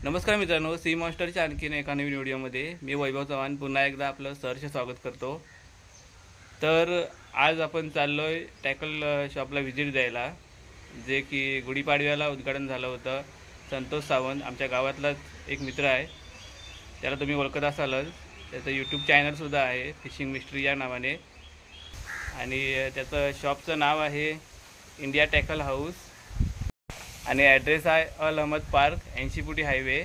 नमस्कार मित्रांनो, सी मॉन्स्टरच्या आणखीन एका नवीन व्हिडिओमध्ये मी वैभव चव्हाण पुन्हा एकदा आपलं सहर्ष स्वागत करतो। तर आज आपण चाललो आहे टॅकल शॉपला व्हिजिट द्यायला, जे की गुढीपाडव्याला उद्घाटन झालं होतं। संतोष सावंत आमच्या गावातलाच एक मित्र आहे, त्याला तुम्ही ओळखत असालच। त्याचं यूट्यूब चॅनलसुद्धा आहे फिशिंग मिस्ट्री या नावाने, आणि त्याचं शॉपचं नाव आहे इंडिया टॅकल हाऊस आणि ॲड्रेस आहे अल अहमद पार्क 80 फुटी हायवे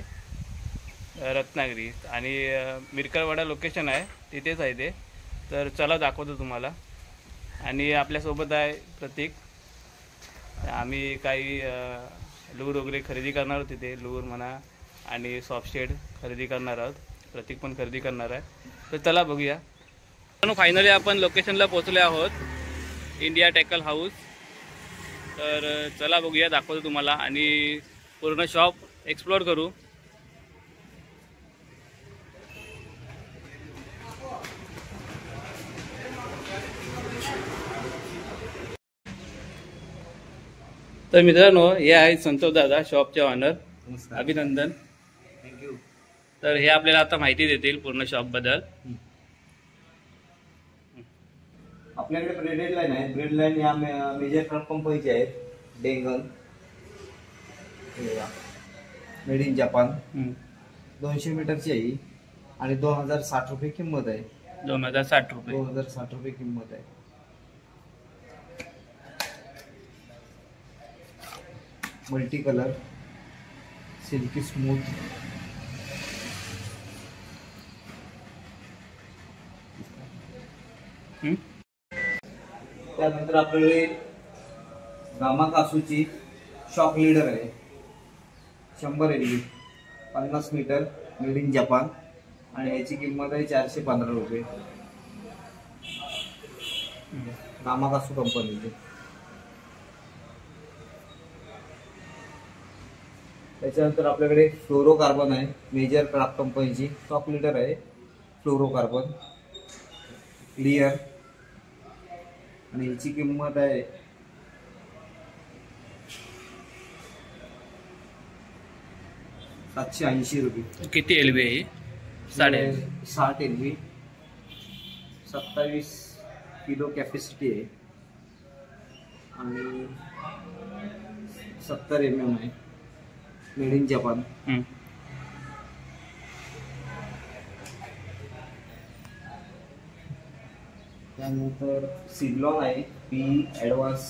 रत्नागिरी, आणि मिरकरवाडा लोकेशन आहे, तिथेच आहे ते। तर चला दाखवतो तुम्हाला। आणि आपल्यासोबत आहे प्रतीक। आम्ही काही लूर वगैरे खरेदी करणार आहोत तिथे, लूर म्हणा आणि सॉफ्ट शेड खरेदी करणार आहोत। प्रतीक पण खरेदी करणार आहे, तर चला बघूया। पण फायनली आपण लोकेशनला पोहोचले आहोत, इंडिया टॅकल हाऊस। तर चला बघूया, दाखवतो तुम्हाला आणि पूर्ण शॉप एक्सप्लोर करू। तर मित्रांनो, हे आहेत संतोष दादा, शॉपचे ऑनर। अभिनंदन, थँक्यू। तर हे आपल्याला आता माहिती देतील पूर्ण शॉप बद्दल। आपल्याकडे ब्रेडेड लाईन आहे। ब्रेड लाईन या मेजर कंपनीचे आहेत। डेंगन मेड इन जपान 200 मीटरची आहे आणि 2060 रुपये किंमत आहे। 2060 रुपये 2060 रुपये किंमत आहे। Multi colour silkie smooth. त्यानंतर आपल्याकडे गामा कासूची शॉक लीडर आहे, 100 LB 50 metre made in Japan, आणि याची किंमत आहे 415 रुपये, गामा कासू कंपनीची। त्याच्यानंतर आपल्याकडे फ्लोरोकार्बन आहे, मेजर क्राफ्ट कंपनीची शॉक लीडर आहे, फ्लोरोकार्बन क्लिअर, आणि याची किंमत आहे 780 रुपये। किती LB आहे? 60 LB 27 किलो कॅपॅसिटी आहे आणि 70 mm आहे, मेड इन जपान। त्यानंतर सिग्लॉन आहे, पी ॲडव्हान्स,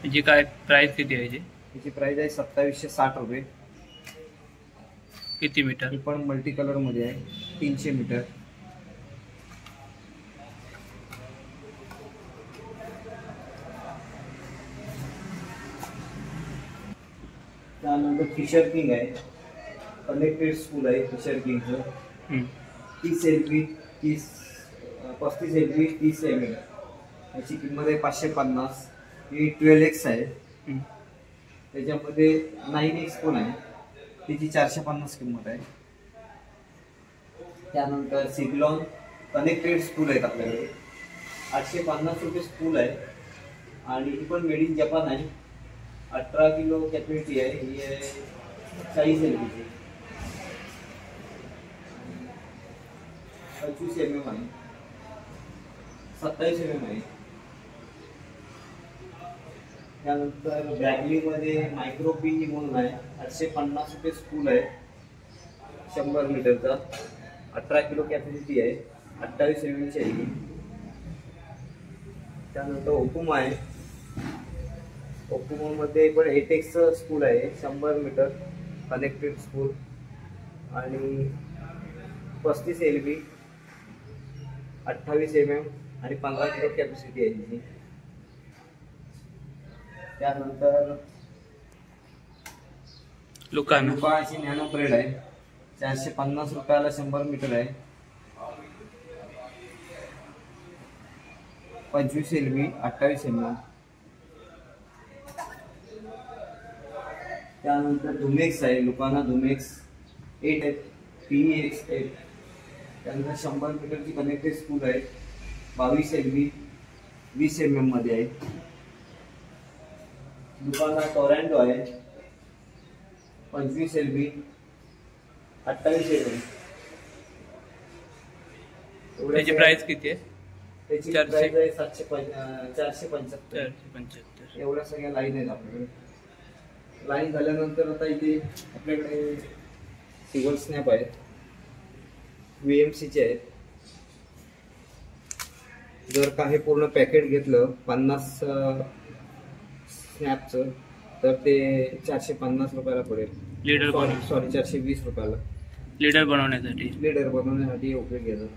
जी काय प्राइस किती आहे? याची प्राइस आहे 2760 रुपये। किती मीटर? ही पण मल्टी कलर मध्ये आहे, 300 मीटर। त्यानंतर फिशर किंग आहे, कनेक्टेड स्कूल आहे फिशर किंगचं, 30 LB 35 LB 30 mm, याची किंमत आहे 550। ही 12X आहे, त्याच्यामध्ये 9X पण आहे, त्याची 450 किंमत आहे। त्यानंतर सिग्लॉन कनेक्टेड स्कूल आहेत आपल्याकडे, 850 रुपये स्कूल आहे, आणि ही पण मेड इन जपान आहे, 18 किलो कॅपॅसिटी आहे, ही आहे 40 LB, 25 mm आहे, 27 mm आहे। त्यानंतर ब्रॅगली मध्ये मायक्रो पी म्हणून आहे, 850 रुपये स्कूल आहे, 100 मीटरचा, 18 किलो कॅपॅसिटी आहे, 28 mm ची आहे। त्यानंतर ओकुमा आहे, ओकुमा मध्ये पण 8X स्कूल आहे, 100 मीटर कनेक्टेड स्कूल, आणि 35 LB 28 mm आणि 15 किलो कॅपॅसिटी आहे तिची। त्यानंतर लुकाची नॅनो ब्रेड आहे, 450 रुपयाला 100 मीटर आहे, 25 LB 28 mm। त्यानंतर धुमेक्स आहे, लुकाना धुमेक्स 8 आहे, PEX 8, त्यानंतर 100 मीटरची कनेक्टेड स्कूल आहे, 22 LB 20 mm मध्ये आहे। दुकानात टोरॅन्टो आहे 25 LB 28 LB. त्याची प्राइस किती आहे? त्याची 400. प्राइस आहे 475. 475. एवढ्या सगळ्या लाईन आहेत आपल्याकडे. लाईन झाल्यानंतर आता इथे आपल्याकडे सिंगल स्नॅप आहेत, VMCचे आहेत. जर का हे पूर्ण पॅकेट घेतलं 50 स्नॅपचं तर ते 450 रुपयाला पडेल. लीडर सॉरी 420 रुपयाला. लीडर बनवण्यासाठी उपयोग घेतात.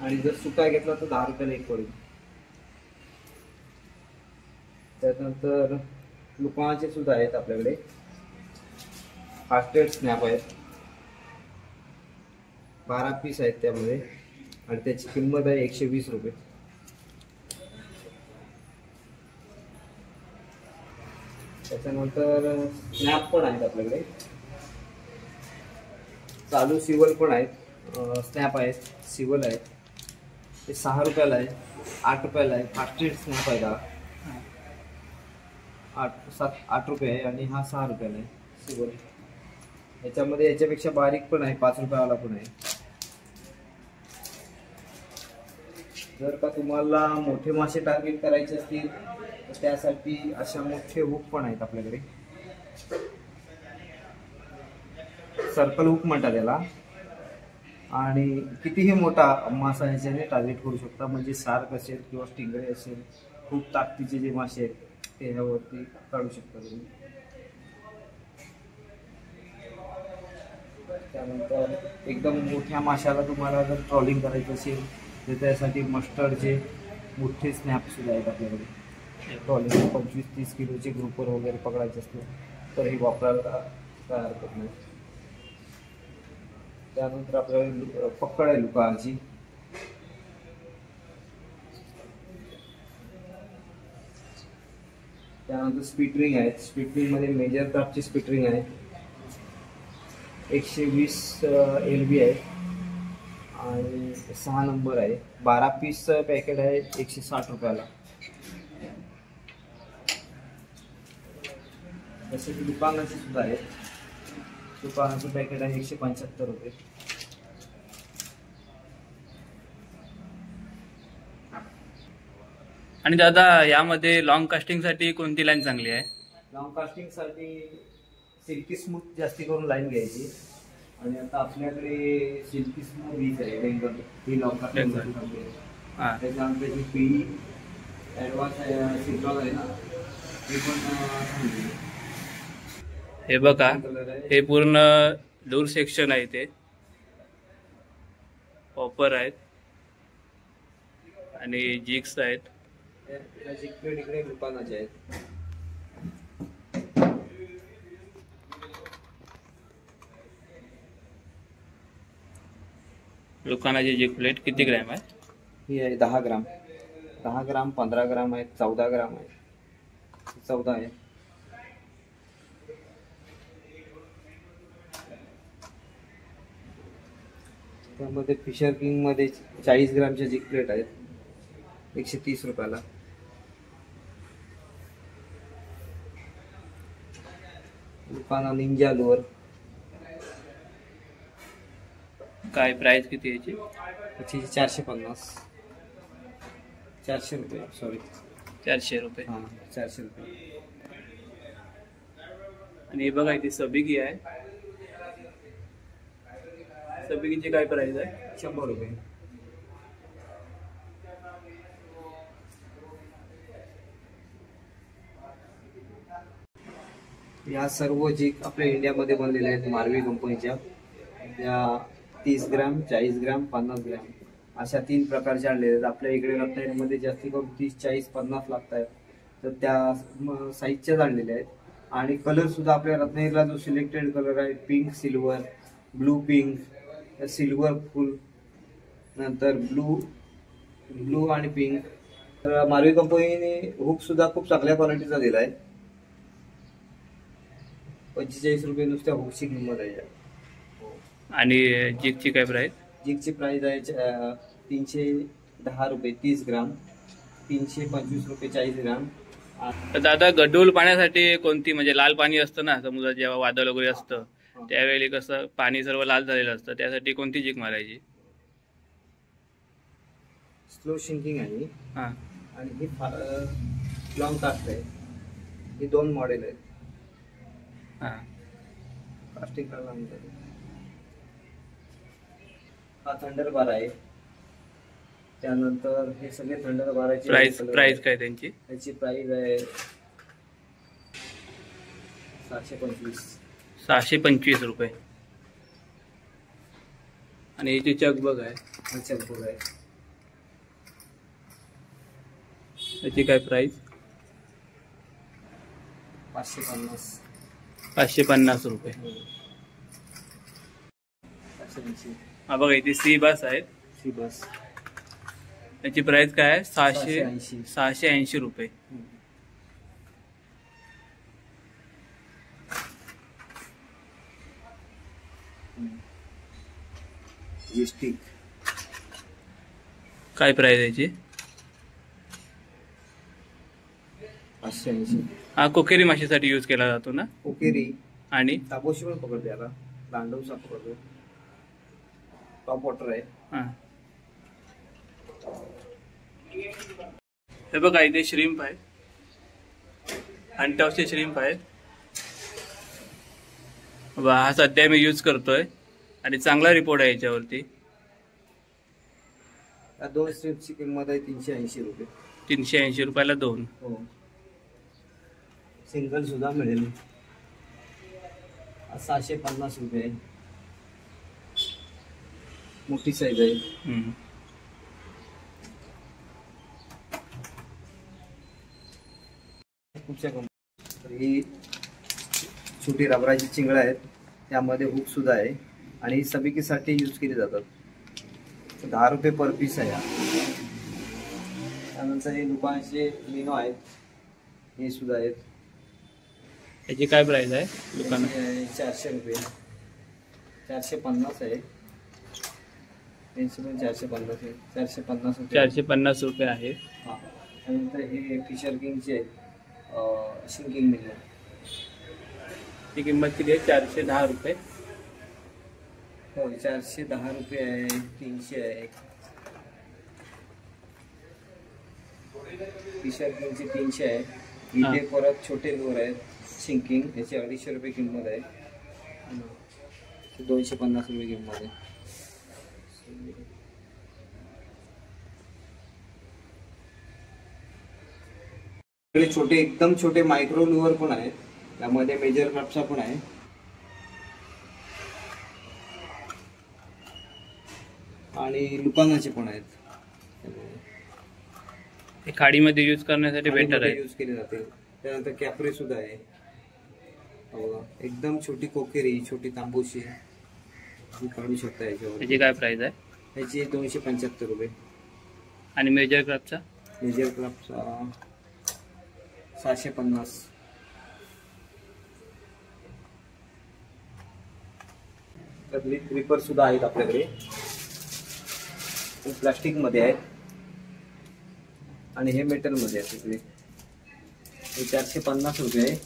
आणि जर सुका घेतला तर 10 रुपयाला एक पडेल. त्यानंतर लुकाचे सुद्धा आहेत आपल्याकडे. फास्टेड स्नॅप आहेत, 12 पीस आहेत त्यामध्ये आणि त्याची किंमत आहे 120 रुपये. त्याच्यानंतर स्नॅप पण आहेत आपल्याकडे. चालू सिवल पण आहेत, स्नॅप आहेत, सिवल आहेत. ते 6 रुपयाला आहे, 8 रुपयाला आहे. फास्टेड स्नॅप आहे हा 8 रुपये आहे आणि हा 6 रुपयाला आहे सिवल. याच्यामध्ये याच्यापेक्षा बारीक पण आहे, 5 रुपयावाला पण आहे. जर का तुम्हाला मोठे मासे टार्गेट करायचे असतील तर त्यासाठी अशा मोठे हुक पण आहेत आपल्याकडे. सर्कल हुक म्हणतात त्याला. आणि कितीही मोठा मासा याच्याने टार्गेट करू शकता. म्हणजे सार्क असेल किंवा स्टिंगरे असेल, खूप ताकदीचे जे मासे आहेत ते ह्यावरती काढू शकता तुम्ही. त्यानंतर एकदम मोठ्या माशाला तुम्हाला जर ट्रॉलिंग करायचं असेल तर त्यासाठी मस्टर्डचे मोठे स्नॅप सुद्धा आहेत आपल्याकडे. ट्रॉलिंग 25-30 किलोचे ग्रुपवर वगैरे पकडायचे असले तर हे वापरायला काय हरकत नाही. त्यानंतर आपल्याला पकड आहे लुकाची. त्यानंतर स्पिटरिंग आहेत. स्पिटरिंग मध्ये मेजर क्राफ्टची स्पिटरिंग आहे, 120 LB आहे आणि 6 नंबर आहे. 12 पीसचं पॅकेट आहे 160 रुपयाला. जसे की दुकानाचे सुद्धा आहे. दुकानाचं पॅकेट आहे 175 रुपये. आणि दादा यामध्ये लॉंग कास्टिंग साठी कोणती लाईन चांगली आहे? लॉंग कास्टिंग साठी सिल्की स्मूथ जास्ती करून लाईन घ्यायची. आणि आता आपल्याकडे सिल्की स्मूथ वीज आहे बेंगल, ही लॉंग कास्टिंग. त्याच्यानंतर त्याची PE ॲडव्हान्स सिल्कॉन आहे ना, ती पण चांगली. हे बघा, हे पूर्ण डोर सेक्शन आहे, ते पॉपर आहेत आणि जिग्स आहेत. इकडे दुकानाचे आहेत. दुकानाची जिग प्लेट किती ग्रॅम आहे? ही आहे 10 ग्राम. 10 ग्राम, 15 ग्राम आहेत, 14 ग्राम आहे, 14 आहे. त्यामध्ये फिशर किंग मध्ये 40 ग्रामच्या जिग प्लेट आहेत 130 रुपयाला. दुकाना निंजा लोअर. काय प्राइस किती याची? त्याची 450. 400 रुपये, सॉरी 400 रुपये. हां 400 रुपये. आणि हे बघा इथे सबिगी आहे. सबिगीची काय प्राइस आहे? 100 रुपये. या सर्व जिग आपल्या इंडियामध्ये बनलेल्या आहेत मारवी कंपनीच्या. त्या 30 ग्राम, 40 ग्राम, 50 ग्राम अशा 3 प्रकारच्या आणलेल्या आहेत. आपल्या इकडे रत्नागिरीमध्ये जास्ती करून 30, 40, 50 लागत आहेत, तर त्या साईजच्याच आणलेल्या आहेत. आणि कलर सुद्धा आपल्या रत्नागिरीला जो सिलेक्टेड कलर आहे, pink, silver, blue pink, silver फुल, नंतर ब्लू आणि पिंक. तर मारवी कंपनीने हुक सुद्धा खूप चांगल्या क्वालिटीचा दिला आहे. 45 रुपये नुसत्या हुकची किंमत आहे. आणि जिगची काय प्राइस? जिगची प्राइस आहे 310 रुपये 30 ग्राम, 325 रुपये 40 ग्राम, तर दादा गढूळ पाण्यासाठी कोणती, म्हणजे लाल पाणी असतं ना समुद्रात जेव्हा वादळ वगैरे असतं त्यावेळी कसं पाणी सर्व लाल झालेलं असतं, त्यासाठी कोणती जिक मारायची? स्लो शिंकिंग आहे हां आणि ही लॉंग कास्ट आहे. ही 2 मॉडेल आहेत. हां कास्टिंग करायला म्हणतात. हा थंडरबार आहे. त्यानंतर हे सगळे थंडरबाराचे प्राइस काय त्यांची? त्याची प्राइस आहे 725. 625 रुपये. आणि याची चक बघ आहे, हा चॅम्पूर आहे. त्याची काय प्राइस? 550. 550 रुपये. 580. हा बघा इथे सी बस आहेत. सी बस त्याची प्राइस काय आहे? 680. 680 रुपये. जी स्टिक काय प्राइस आहे याची? 580. हा कोकेरी माशीसाठी यूज केला जातो ना. कोकेरी आणि ताबोशी पण पकडते याला. दांडवसा पकडतो. टॉप वॉटर आहे. हां हे बघा इथे श्रीम्प आहे, अंटॉसचे श्रीम्प आहेत. हा सध्या मी यूज करतोय आणि चांगला रिपोर्ट आहे याच्यावरती. या 2 स्ट्रिपची किंमत आहे 380 रुपये. 380 रुपयाला 2. हो. सिंगल सुद्धा मिळेल. 650 रुपये. मोठी साईज आहे. कुठच्या कंपनी? ही छोटी रबराची चिंगळं आहेत. त्यामध्ये हुक सुद्धा आहे आणि ही सबिकीसाठी यूज केली जातात. 10 रुपये पर पीस आहे. त्यानंतर हे दुकानचे लिनो आहेत. हे सुद्धा आहेत. याची काय प्राइस आहे दुकानात? 400 रुपये. 450 आहे. त्यांची पण 450 आहे. 450 रुपये. 450 रुपये आहे. हां. त्यानंतर हे फिशर किंगचे आहेत. शिंकिंग मिळणार. ती किंमत किती आहे? 410 रुपये. हो 410 रुपये आहे. 300 आहे. फिशर किंगचे 300 आहे. इथे परत छोटे लोर आहेत शिंकिंग, याची 250 रुपये किंमत आहे. 250 रुपये किंमत आहे. छोटे एकदम छोटे मायक्रो लुअर पण आहेत. त्यामध्ये मेजर क्राफ्टचा पण आहे. आणि लुकानाचे पण आहेत. हे खाडीमध्ये यूज करण्यासाठी बेटर आहे. यूज केले जाते. त्यानंतर कॅपरे सुद्धा आहे. एकदम छोटी कोकेरी, छोटी तांबूशी काढू शकता याच्यावर. याची काय प्राइस आहे? याची 275 रुपये. आणि मेजर क्राफ्टचा? मेजर क्राफ्टचा 750. त्यातली क्रिपर सुद्धा आहेत आपल्याकडे. प्लास्टिक मध्ये आहेत आणि हे मेटल मध्ये आहे. तिकडे हे 450 रुपये आहे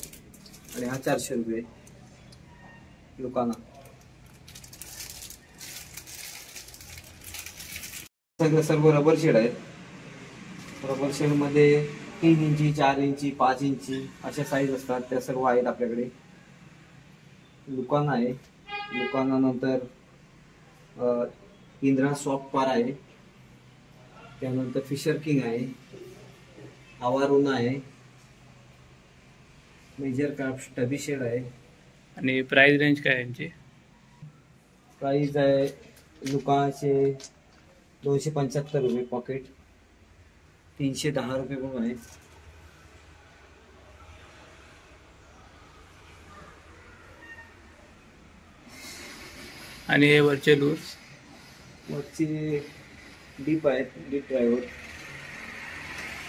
आणि हा 400 रुपये. लुकाना सगळं सर्व रबर शेड आहेत. रबर शेड मध्ये 3 इंची, 4 इंची, 5 इंची अशा साईज असतात. त्या सर्व आहेत आपल्याकडे. लुकाना आहे. लुकाना नंतर इंद्रा सॉफ्ट पार आहे. त्यानंतर फिशर किंग आहे. आवारोना आहे. मेजर क्राफ्ट टबी शेड आहे. आणि प्राइस रेंज काय यांची? प्राइस आहे लुकाचे 275 रुपये पॉकेट. 310 रुपये पण आहे. आणि हे वरचे लूज वरचे डीप आहेत. डीप ड्रायव्हर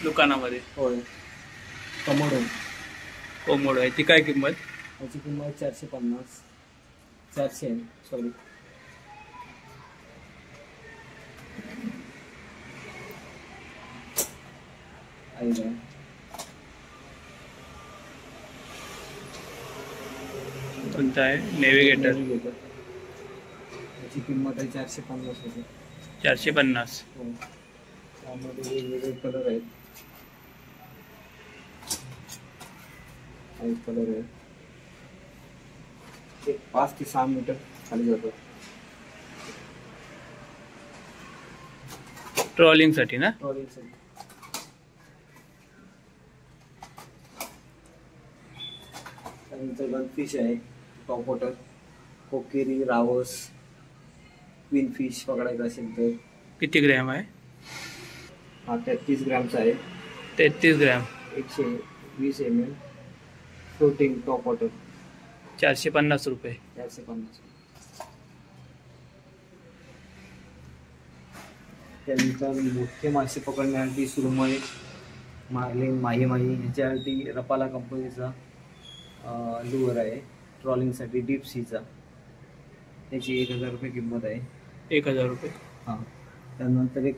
दुकानामध्ये. होय. कमोडो कोमोडो याची काय किंमत? याची किंमत 450. 400 आहे. सॉरी. कोणता आहे? नेव्हिगेटर. याची किंमत आहे 450 रुपये. 450. हो. त्यामध्ये वेगवेगळे कलर आहेत. व्हाईट कलर आहे. ते 5 ते 6 मीटर खाली जातं. ट्रॉलिंगसाठी ना? ट्रॉलिंगसाठी. त्यानंतर गनफिश आहे, टॉप वॉटर, कोकेरी, रावस, क्वीन फिश पकडायचं असेल तर. किती ग्रॅम आहे? हा 33 ग्रॅमचा आहे. 33 gram. 120 ml floating top water. 450 रुपये. 450. त्यानंतर मोठे मासे पकडण्यासाठी सुरमई, मार्लिन, माही याच्यासाठी रपाला कंपनीचा लुअर आहे. ट्रॉलिंगसाठी डीप सीचा. त्याची 1000 रुपये किंमत आहे. 1000 रुपये. हां. त्यानंतर एक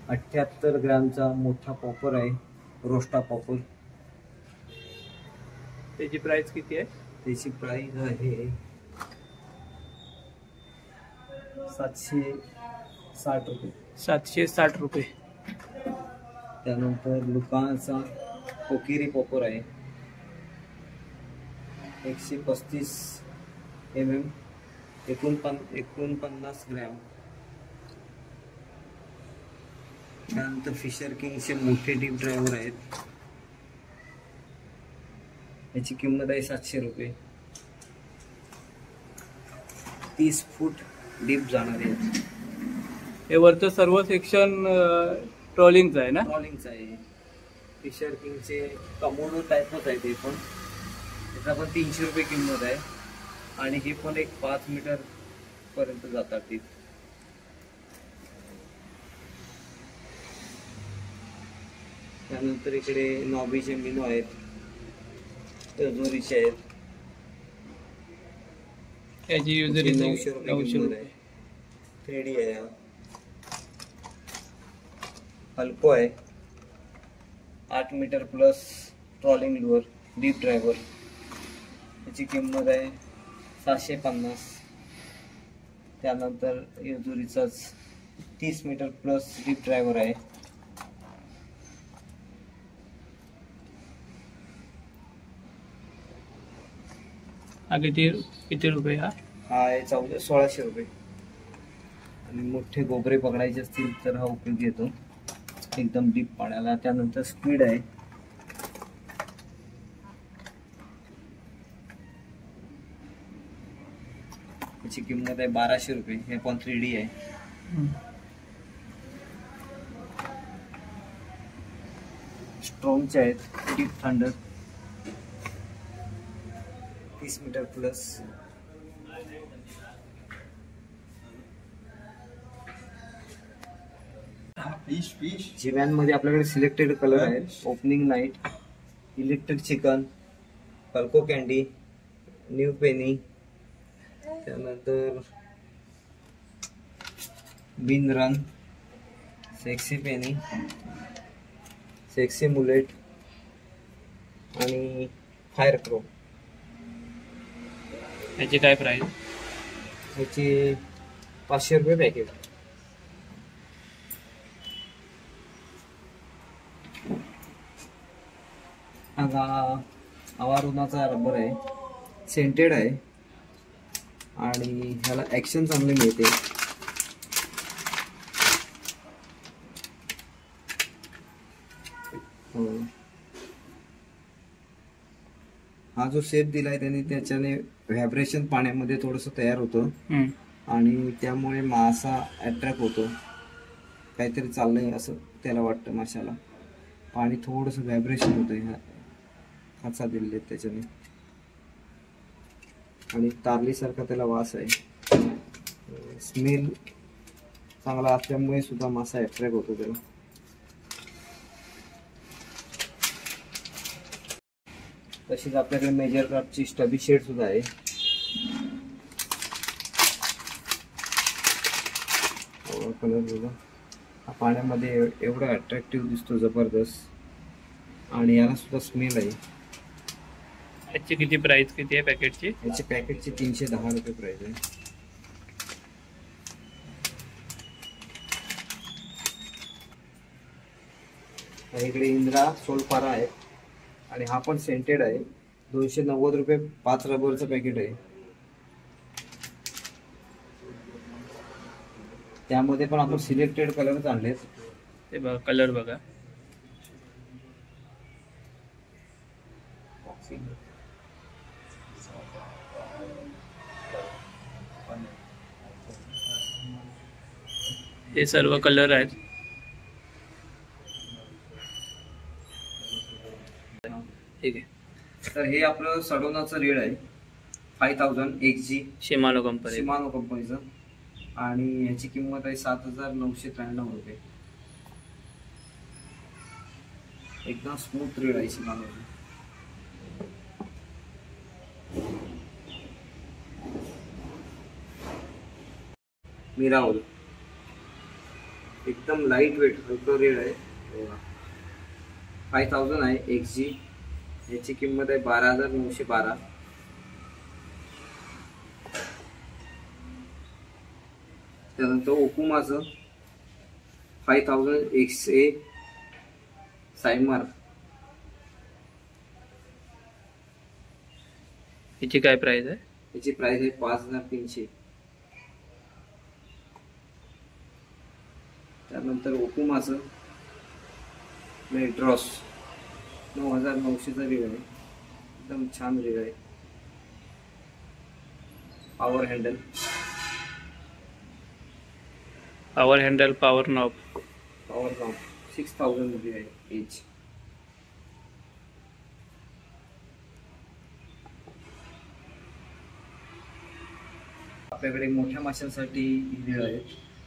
78 ग्रॅमचा मोठा पॉपर आहे, रोस्टा पॉपर. त्याची प्राइस किती आहे? त्याची प्राइस आहे 760 रुपये. 760 रुपये. त्यानंतर लुकाचा कोकिरी पॉपर आहे, 135 mm, 49 ग्रॅम. त्यानंतर फिशर किंगचे मोठे डीप ड्रायव्हर आहेत. याची किंमत आहे 700 रुपये. 30 फूट डीप जाणार आहे. हे वरचं सर्व सेक्शन ट्रॉलिंगचं आहे ना? ट्रॉलिंगचं आहे. फिशर किंगचे कमोडो टाईपच आहे ते पण. त्याचा पण 300 रुपये किंमत आहे. आणि हे पण एक 5 मीटर पर्यंत जातात ते. त्यानंतर इकडे नॉबीचे मिनो आहेत, तजोरीचे आहेत. याची युजरी 900 रुपये 900 किंमत रुपये. आहे. 3D आहे. हल्को आहे, 8 metre plus trolling lure, deep driver. याची किंमत आहे 750. त्यानंतर युजुरीचाच 30 मीटर प्लस डीप ड्रायव्हर आहे. हा किती रुपये? हा आहे 1600 रुपये. आणि मोठे गोबरे पकडायचे असतील तर हा उपयोगी येतो एकदम डीप पाण्याला. त्यानंतर स्क्विड आहे, याची किंमत आहे 1200 रुपये. हे पण 3D आहे. स्ट्रॉंगचे आहेत, डीप थंडर, 30 मीटर प्लस. जिव्यांमध्ये आपल्याकडे सिलेक्टेड कलर आहेत. ओपनिंग नाईट, इलेक्ट्रिक चिकन, कल्को कॅन्डी, न्यू पेनी, त्यानंतर bin run, sexy penny, sexy mullet आणि फायर क्रो. याची काय प्राइस? याची 500 रुपये पॅकेट. हा आवारुनाचा रबर आहे, सेंटेड आहे आणि ह्याला ॲक्शन चांगली मिळते. हा जो शेप दिलाय त्याने, त्याच्याने व्हायब्रेशन पाण्यामध्ये थोडंसं तयार होतं आणि त्यामुळे मासा अट्रॅक्ट होतो. काहीतरी चाललंय असं त्याला वाटतं माशाला. पाणी थोडंसं व्हायब्रेशन होतं ह्या खाचा दिलेले त्याच्याने. आणि तारलीसारखा त्याला वास आहे. स्मेल चांगला असल्यामुळे सुद्धा मासा अट्रॅक्ट होतो त्याला. तशीच आपल्याकडे मेजर क्राफ्टची स्टबी शेड सुद्धा आहे. कलर बघा, हा पाण्यामध्ये एवढा अट्रॅक्टिव्ह दिसतो, जबरदस्त. आणि याला सुद्धा स्मेल आहे. याची किती प्राइस किती आहे पॅकेटची? याची पॅकेटची 310 रुपये प्राइस आहे. इकडे इंद्रा सोलपारा आहे आणि हा पण सेंटेड आहे. 290 रुपये 5 रबरचं पॅकेट आहे. त्यामध्ये पण आपण सिलेक्टेड कलरच आणलेत. ते बघा कलर बघा. हे सर्व कलर आहेत. ठीक आहे. तर हे आपलं सडोनाचं रेड आहे 5000 XG शिमानो कंपनीचं आणि याची किंमत आहे 7993 रुपये. एकदम स्मूथ रेड आहे शिमानोची. मिरावल एकदम लाईट वेट हलकं रेड आहे. 5000 आहे XG. याची किंमत आहे 12912. त्यानंतर ओकुमाचं 5000 XA सायमार. याची काय प्राइस आहे? याची प्राइस आहे 5300. त्यानंतर ओकुमाचं मेट्रॉस 9900चा रेट आहे. एकदम छान रेट आहे. पॉवर हँडल पॉवर नॉब 6000 रुपये आहे एच. आपल्याकडे मोठ्या माशांसाठी ही रेट आहे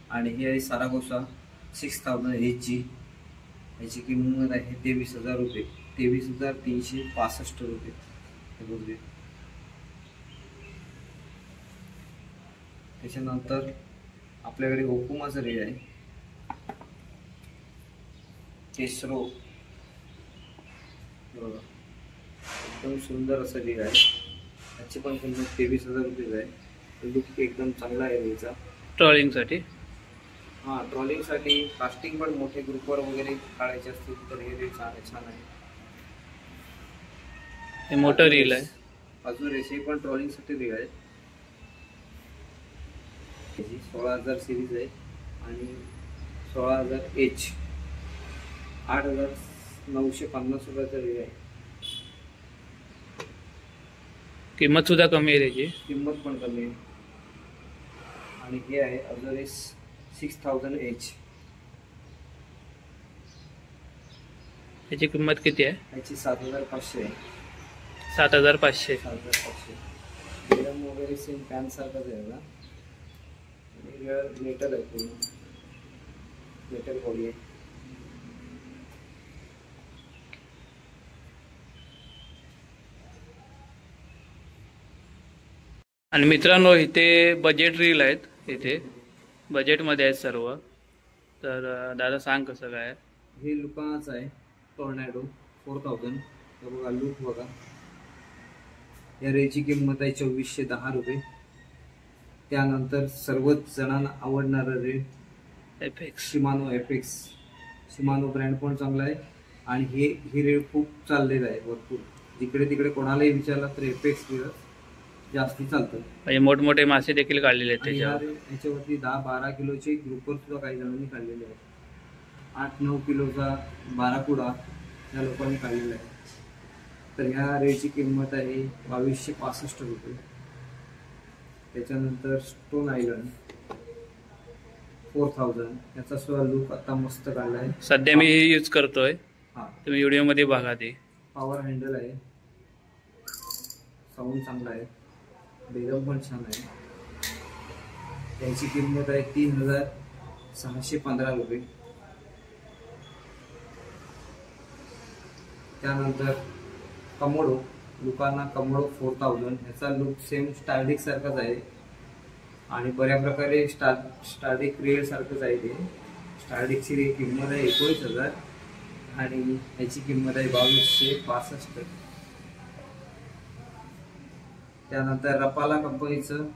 आणि ही आहे सारागोसा 6000 HG. याची किंमत आहे 23000 रुपये. 23365 रुपये. त्याच्यानंतर आपल्याकडे ओकुमाचं रेट आहे केसरो. एकदम सुंदर असं रेट आहे. याची पण किंमत 23000 रुपये आहे. लुक एकदम चांगला आहे याचा. ट्रॉलिंगसाठी ट्रॉलिंगसाठी कास्टिंग पण मोठे ग्रुपवर वगैरे काढायचे असतील तर हे छान आहे. हे मोठं रील आहे. अजून हे पण ट्रॉलिंगसाठी रील आहे. 16000 सिरीज आहे आणि 16000 H 8950 रुपयाचा रील आहे. किंमत सुद्धा कमी आहे त्याची. किंमत पण कमी आहे. आणि हे आहे अजून 6000 H. याची किंमत किती आहे? याची 7500 आहे. 7500. गरम वगैरे सेम पॅन सारखाच आहे ना. मेटल आहे पूर्ण. मेटल बॉडी आहे. आणि मित्रांनो इथे बजेट रील आहेत. इथे बजेटमध्ये आहेत सर्व. तर दादा सांग कसं काय? हे लुकाचं आहे टॉर्नेडो 4000. तर बघा लुक बघा. या रेची किंमत आहे 2410 रुपये. त्यानंतर सर्वच जणांना आवडणारं रेट एफेक्स शिमानो ब्रँड पण चांगला आहे आणि हे रेट खूप चाललेलं आहे भरपूर. जिकडे तिकडे कोणालाही विचारला तर एफेक्स जास्ती चालतं. म्हणजे मोठमोठे मासे देखील काढलेले आहेत त्याच्यावर. याच्यावरती 10-12 किलोचे ग्रुपवर सुद्धा काही जणांनी काढलेले आहेत. 8-9 किलोचा बाराकुडा या लोकांनी काढलेला आहे. तर ह्या रेटची किंमत आहे 2265 रुपये. त्याच्यानंतर स्टोन आयलंड 4000. याचा सुद्धा लुक आता मस्त काढला आहे. सध्या मी यूज करतोय. तुम्ही व्हिडिओमध्ये बघा. ते पॉवर हँडल आहे. साऊंड चांगला आहे. बेगम पण छान आहे. त्याची किंमत आहे 3615 रुपये. त्यानंतर कमोडो लुकाना कमोडो 4000. ह्याचा लुक सेम स्टार्डिक सारखाच आहे आणि बऱ्या प्रकारे स्टार्डिक रेड सारखंच आहे. ते स्टार्डिकची किंमत आहे 19000 आणि ह्याची किंमत आहे 2265. त्यानंतर रपाला कंपनीचं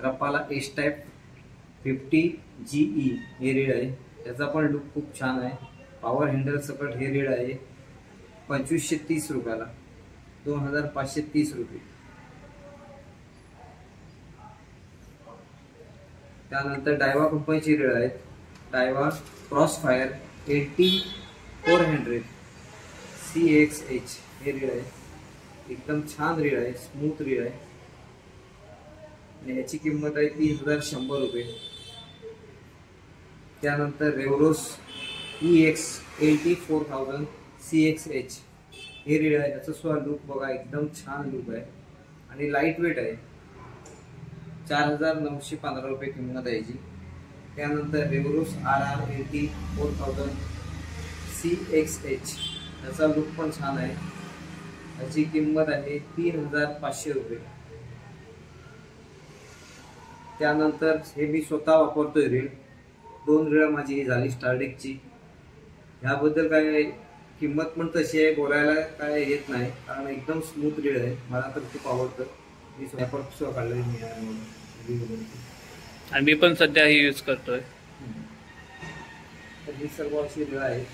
रपाला एस टाईप 50 GE हे रीड आहे. त्याचा पण लुक खूप छान आहे. पॉवर हँडल सकट हे रीड आहे. 2530 रुपयाला, 2530 रुपये. त्यानंतर डायवा कंपनीची रीड आहेत. डायवा क्रॉसफायर 8400 CXH हे रीड आहे. एकदम छान रीड आहे, स्मूथ रीड आहे आणि याची किंमत आहे 3100 रुपये. त्यानंतर रेवरोस EX 84000 CXH हे रीड आहे. त्याचा सुद्धा लुक बघा, एकदम छान लुक आहे आणि लाईट वेट आहे. 4915 रुपये किंमत आहे याची. त्यानंतर रेवरोस RR 84000 CXH त्याचा लुक पण छान आहे. याची किंमत आहे 3500 रुपये. त्यानंतर हे मी स्वतः वापरतोय रीड. 2 रीड माझी ही झाली स्टारटेकची. ह्याबद्दल काय किंमत पण तशी आहे, बोलायला काय येत नाही कारण एकदम स्मूथ रीड आहे. मला तर खूप आवडतं. मी स्वतः काढलेली मी आणि मी पण सध्या ही यूज करतोय. तर ही सर्व अशी रीड आहे.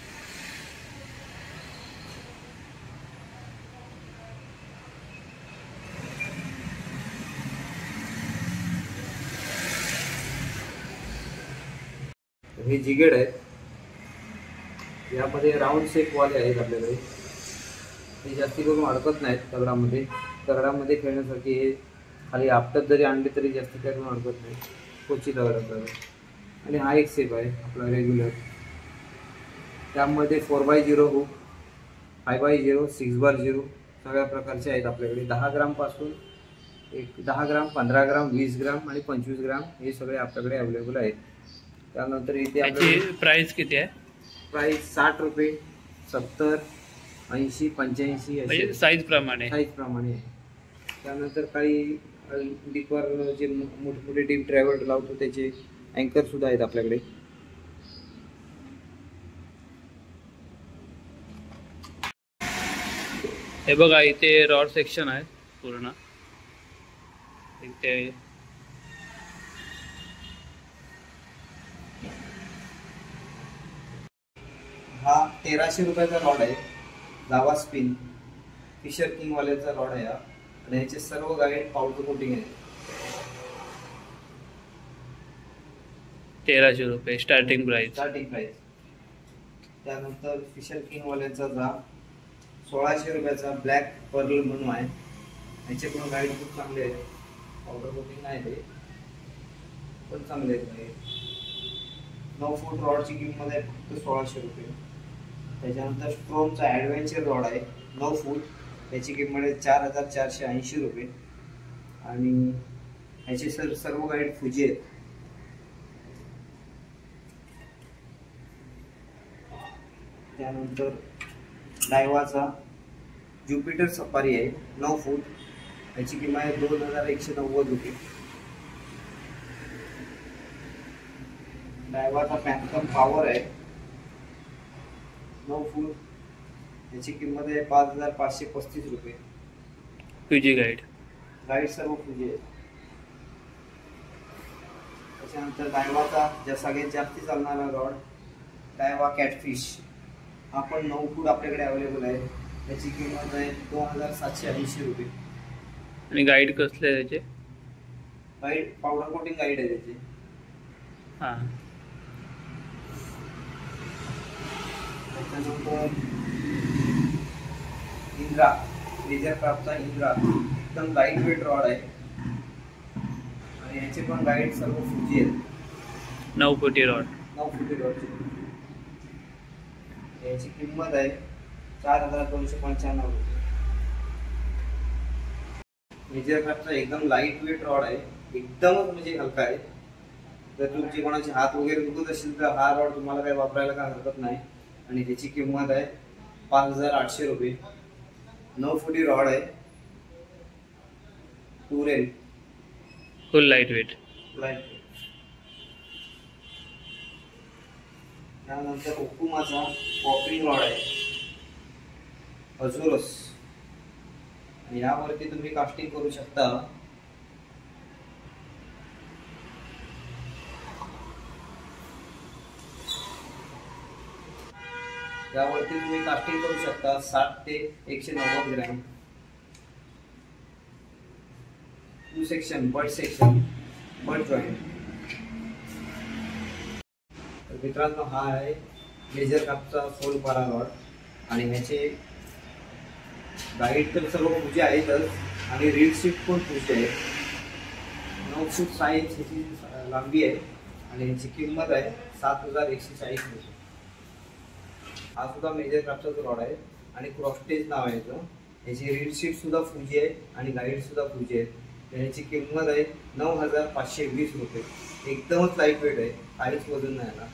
हे जिगेड आहेत. यामध्ये राऊंड शेप वाले आहेत आपल्याकडे. हे जास्ती करून अडकत नाहीत दगडामध्ये. दगडामध्ये खेळण्यासाठी हे खाली आपटत जरी आणले तरी जास्ती करून अडकत नाही, क्वचित अडकतात. आणि हा एक शेप आहे आपला रेग्युलर. त्यामध्ये 4x0 हुक, 5x0, 6x0 सगळ्या प्रकारचे आहेत आपल्याकडे. 10 ग्रामपासून 10 ग्राम, 15 ग्राम, 20 ग्राम आणि 25 ग्राम हे सगळे आपल्याकडे अवेलेबल आहेत. त्यानंतर इथे याची प्राइस किती आहे? प्राइस 60 रुपये, 70, 80, 85 म्हणजे साईज प्रमाणे आहे. त्यानंतर काही डीपवर जे मोठे डीप ड्रायव्हर लावतो त्याचे अँकर सुद्धा आहेत आपल्याकडे. हे बघा, इथे रॉड सेक्शन आहे पूर्ण. इथे हा 1300 रुपयाचा रॉड आहे. जावा स्पिन फिशर किंग वाल्याचा रॉड आहे हा. आणि याचे सर्व गाईड पावडर कोटिंग आहे. 1300 रुपये स्टार्टिंग प्राइस. त्यानंतर फिशर किंग वाल्याचा जा 1600 रुपयाचा ब्लॅक पर्ल म्हणून आहे. याचे पण गाईड खूप चांगले आहेत. पावडर कोटिंग आहे ते पण चांगले आहेत. 9 फूट रॉडची किंमत आहे फक्त 1600 रुपये. त्याच्यानंतर स्ट्रोमचा ॲडव्हेंचर रॉड आहे 9 फूट. त्याची किंमत आहे 4480 रुपये. आणि ह्याचे सर्व गाईड फुजी आहेत. त्यानंतर डायवाचा ज्युपिटर सफारी आहे 9 फूट. याची किंमत आहे 2190 रुपये. डायवाचा पॅन्थम पॉवर आहे 9 फूट. याची किंमत आहे 5535 रुपये. फुजी गाईड सर्व फुजी आहेत. त्याच्यानंतर डायवाचा सगळ्यात जास्ती चालणारा रॉड डायवा कॅटफिश हा पण 9 फूट आपल्याकडे अवेलेबल आहे. त्याची किंमत आहे 2780 रुपये. आणि गाईड कसले आहे त्याचे? गाईड पावडर कोटिंग गाईड आहे त्याचे. हां. त्याच्यानंतर इंद्रा लेजर क्राफ्टचा इंद्रा एकदम लाईट वेट रॉड आहे. आणि याचे पण गाईड सर्व फुजी आहेत. 9 फुटी रॉड. 9 फुटी रॉडची याची किंमत आहे 4295 रुपये. लेजर क्राफ्टचा एकदम लाईट वेट रॉड आहे. एकदमच म्हणजे हलका आहे. जर तुमचे कोणाचे हात वगैरे दुखत असेल तर हा रॉड तुम्हाला काही वापरायला काय हरकत नाही. आणि त्याची किंमत आहे 5800 रुपये. 9 फुटी रॉड आहे. 2 रेल फुल लाईट वेट. त्यानंतर ओकुमाचा पॉपिंग रॉड आहे अझुरस यावरती तुम्ही कास्टिंग करू शकता. यावरती तुम्ही कास्टिंग करू शकता 60 ते 190 gram. Two section, but joint. मित्रांनो, हा आहे मेजर कापचा 16 पारा रॉड आणि ह्याचे गाईड तर सर्व पूजे आहेतच आणि रीड शीट पण पूजे आहे. 9 फूट 6 इंच ह्याची लांबी आहे आणि ह्याची किंमत आहे 7140 रुपये. हा सुद्धा मेजर कापचा रॉड आहे आणि क्रॉसटेज नाव आहे याचं. ह्याची रीड शीट सुद्धा पूजी आहे आणि गाईड सुद्धा पूजी आहे. याची किंमत आहे 9520 रुपये. एकदमच लाईट वेट आहे, काहीच वजन नाही आला.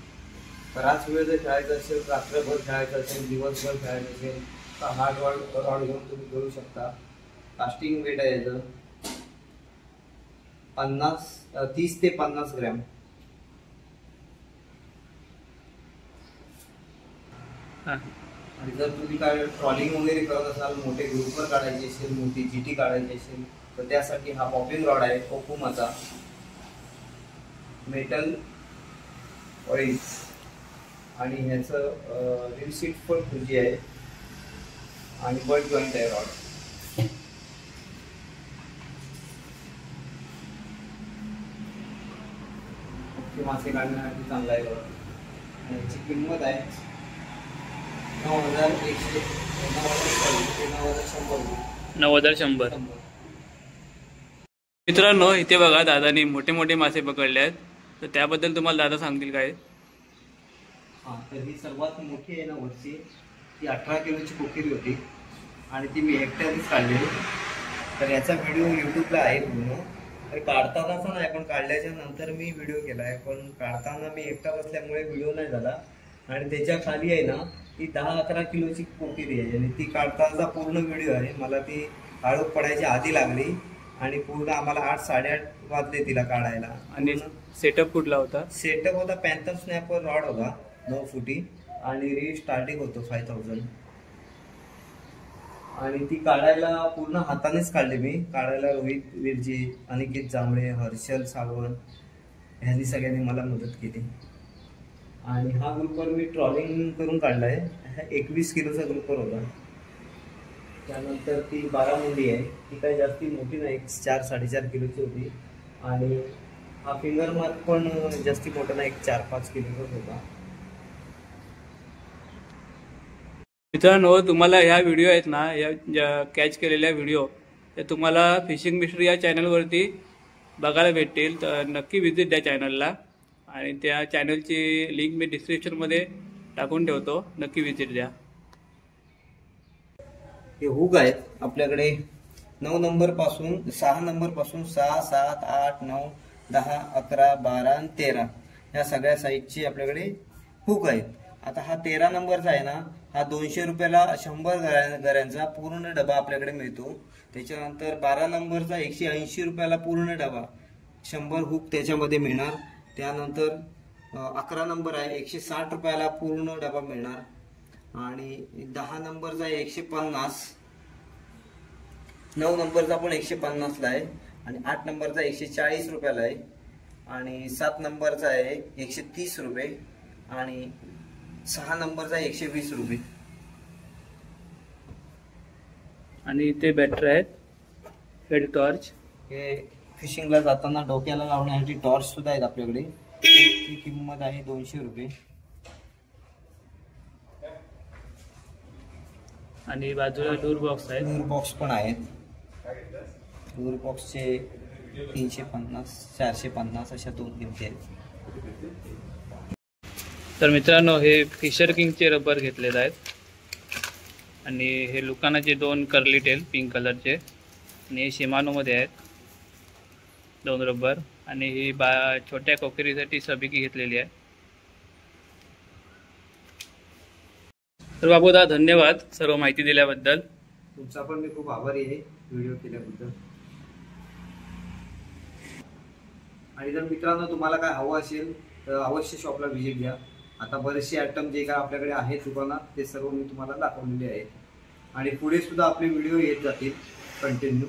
बराच वेळ जर खेळायचं असेल, रात्रभर खेळायचं असेल, दिवसभर खेळायचं असेल तर हा रॉड घेऊन तुम्ही करू शकता. कास्टिंग वेट आहे याचं 30 ते 50 ग्रॅम. आणि जर तुम्ही काय ट्रॉलिंग वगैरे करत असाल, मोठे ग्रुपवर काढायचे असेल, मोठी जीटी काढायची असेल तर त्यासाठी हा पॉपिंग रॉड आहे कोकुमाचा. मेटल ऑइल आणि ह्याचं रील शीट पण पूजी आहे आणि बट जॉईंट आहे रॉड. मासे काढण्यासाठी चांगला आहे रॉड आणि याची किंमत आहे 9100. मित्रांनो, इथे बघा दादानी मोठे मोठे मासे पकडले आहेत, तर त्याबद्दल तुम्हाला दादा सांगतील काय? हा, तर ही सर्वात मोठी आहे ना वरची, ती 18 किलोची कोकिरी होती आणि ती मी एकट्यानेच काढलेली. तर याचा व्हिडिओ यूट्यूबला आहे पूर्ण. तर काढतानाचा नाही, पण काढल्याच्या नंतर मी व्हिडिओ केला आहे. पण काढताना मी एकटा बसल्यामुळे व्हिडिओ नाही झाला. आणि त्याच्या खाली आहे ना ती 10-11 किलोची कोकिरी आहे आणि ती काढतानाचा पूर्ण व्हिडिओ आहे. मला ती काळोख पडायची आधी लागली आणि पूर्ण आम्हाला 8-8:30 वाजले तिला काढायला. आणि सेटअप कुठला होता? सेटअप होता पॅन्थर स्नॅपर रॉड होता 9 फुटी आणि री स्टार्टिंग होतो 5000. आणि ती काढायला पूर्ण हातानेच काढली मी. काढायला रोहित विरजी, अनिकेत जांभळे, हर्षल सावंत ह्यांनी सगळ्यांनी मला मदत केली. आणि हा ग्रुपर मी ट्रॉलिंग करून काढलाय. 21 किलोचा ग्रुपर होता. त्यानंतर ती 12 मुंडी आहे, ती काही जास्ती मोठी नाही, 4-4.5 किलोची होती. आणि हा फिंगर मार्क पण जास्ती मोठा नाही, 4-5 किलोचाच होता. मित्रांनो, तुम्हाला ह्या व्हिडिओ आहेत ना, या कॅच केलेल्या व्हिडिओ त्या तुम्हाला फिशिंग मिस्ट्री या चॅनलवरती बघायला भेटतील. तर नक्की व्हिजिट द्या चॅनलला आणि त्या चॅनलची लिंक मी डिस्क्रिप्शनमध्ये टाकून ठेवतो, नक्की व्हिजिट द्या. हे हुक आहेत आपल्याकडे 9 नंबर पासून 6 नंबर पासून 6, 7, 8, 9, 10, 11, 12 आणि 13 या सगळ्या साईजची आपल्याकडे हुक आहेत. आता हा 13 नंबरचा आहे ना, हा 200 रुपयाला 100 गऱ्यांचा पूर्ण डबा आपल्याकडे मिळतो. त्याच्यानंतर 12 नंबरचा 180 रुपयाला पूर्ण डबा, 100 हुक त्याच्यामध्ये मिळणार. त्यानंतर 11 नंबर आहे 160 रुपयाला पूर्ण डबा मिळणार. आणि 10 नंबरचा आहे 150, 9 नंबरचा पण 150ला आहे आणि 8 नंबरचा 140 रुपयाला आहे आणि 7 नंबरचा आहे 130 रुपये आणि 6 नंबरचा 120 रुपये. आणि इथे बॅटरी आहेत, हेड टॉर्च. हे फिशिंगला जाताना डोक्याला लावण्यासाठी टॉर्च सुद्धा आहेत आपल्याकडे. ती किंमत आहे 200 रुपये. आणि बाजूला डोर बॉक्स आहे. डोर बॉक्स पण आहेत. डोर बॉक्सचे 350, 450 अशा 2 किमती आहेत. तर मित्रांनो, हे फिशर किंगचे रबर घेतलेले आहेत आणि हे लुकानाचे 2 कर्ली टेल पिंक कलरचे आणि हे शिमानोमध्ये आहेत 2 रबर. आणि ही छोट्या कोकरीसाठी सबिकी घेतलेली आहे. तर बाबूदा, धन्यवाद सर्व माहिती दिल्याबद्दल. तुमचा पण मी खूप आभारी आहे व्हिडिओ केल्याबद्दल. आणि जर मित्रांनो तुम्हाला काय हवं असेल तर अवश्य शॉपला व्हिजिट द्या. आता बरेचसे आयटम जे काय आपल्याकडे आहेत दुकानात ते सर्व मी तुम्हाला दाखवलेले आहेत आणि पुढे सुद्धा आपले व्हिडिओ येत जातील. कंटिन्यू.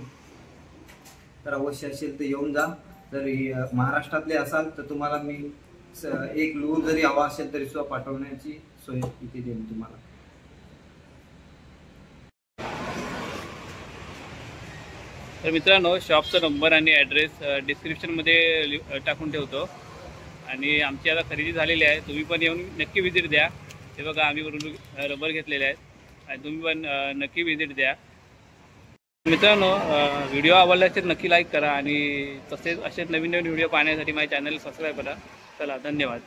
तर अवश्य असेल तर येऊन जा. जर महाराष्ट्रातले असाल तर तुम्हाला मी एक लूर जरी हवा असेल तरी सुद्धा पाठवण्याची सोय इथे देईन तुम्हाला. तर मित्रांनो, शॉपचा नंबर आणि ॲड्रेस डिस्क्रिप्शनमध्ये टाकून ठेवतो. आणि आमची आता खरेदी झालेली आहे, तुम्ही पण येऊन नक्की व्हिजिट द्या. हे बघा, आम्ही रबर घेतलेले आहेत आणि तुम्ही पण नक्की व्हिजिट द्या. मित्रांनो, व्हिडिओ आवडला असेल नक्की लाईक करा आणि तसेच असेच नवीन नवीन व्हिडिओ पाहण्यासाठी माझ्या चॅनल सबस्क्राईब करा. चला, धन्यवाद.